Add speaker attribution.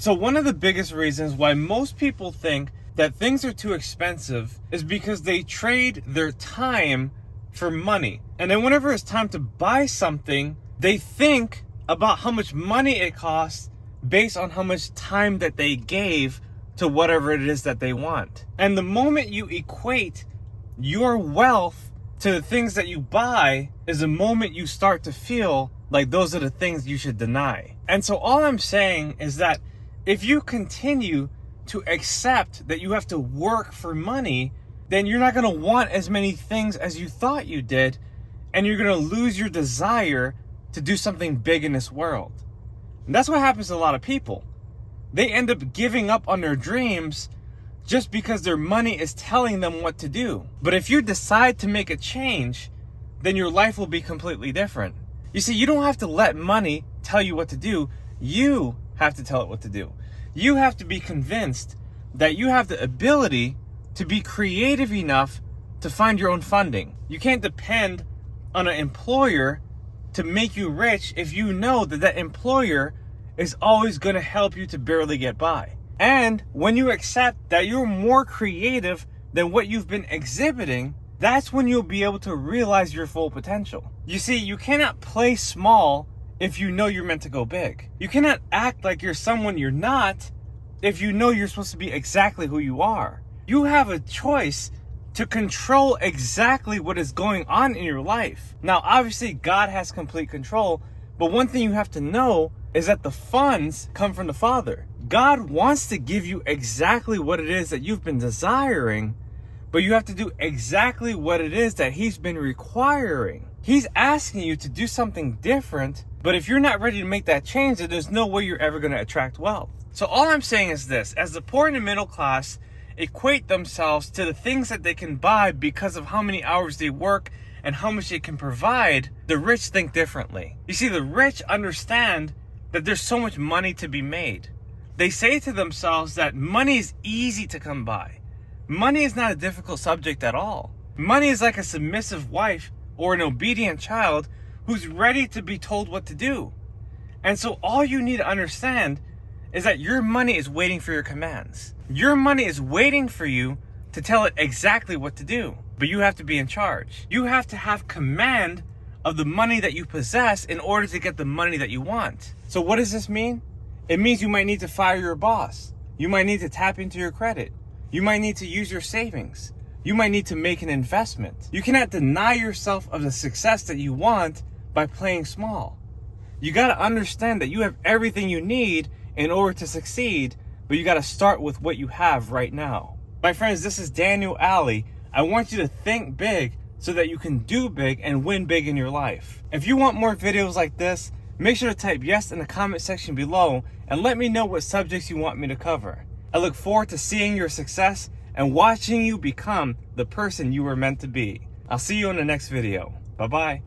Speaker 1: So one of the biggest reasons why most people think that things are too expensive is because they trade their time for money. And then whenever it's time to buy something, they think about how much money it costs based on how much time that they gave to whatever it is that they want. And the moment you equate your wealth to the things that you buy is the moment you start to feel like those are the things you should deny. And so all I'm saying is that if you continue to accept that you have to work for money, then you're not going to want as many things as you thought you did, and you're going to lose your desire to do something big in this world. And that's what happens to a lot of people. They end up giving up on their dreams just because their money is telling them what to do. But if you decide to make a change, then your life will be completely different. You see, you don't have to let money tell you what to do. You have to tell it what to do. You have to be convinced that you have the ability to be creative enough to find your own funding. You can't depend on an employer to make you rich if you know that that employer is always going to help you to barely get by. And when you accept that you're more creative than what you've been exhibiting, that's when you'll be able to realize your full potential. You see, you cannot play small if you know you're meant to go big. You cannot act like you're someone you're not if you know you're supposed to be exactly who you are. You have a choice to control exactly what is going on in your life. Now, obviously, God has complete control, but one thing you have to know is that the funds come from the Father. God wants to give you exactly what it is that you've been desiring, but you have to do exactly what it is that He's been requiring. He's asking you to do something different, but if you're not ready to make that change, then there's no way you're ever going to attract wealth. So all I'm saying is this: as the poor and the middle class equate themselves to the things that they can buy because of how many hours they work and how much they can provide, the rich think differently. You see, the rich understand that there's so much money to be made. They say to themselves that money is easy to come by. Money is not a difficult subject at all. Money is like a submissive wife or an obedient child who's ready to be told what to do. And so all you need to understand is that your money is waiting for your commands. Your money is waiting for you to tell it exactly what to do. But you have to be in charge. You have to have command of the money that you possess in order to get the money that you want. So what does this mean? It means you might need to fire your boss. You might need to tap into your credit. You might need to use your savings. You might need to make an investment. You cannot deny yourself of the success that you want by playing small. You got to understand that you have everything you need in order to succeed, but you got to start with what you have right now. My friends, this is Daniel Aldie. I want you to think big so that you can do big and win big in your life. If you want more videos like this, make sure to type yes in the comment section below and let me know what subjects you want me to cover. I look forward to seeing your success and watching you become the person you were meant to be. I'll see you in the next video. Bye-bye.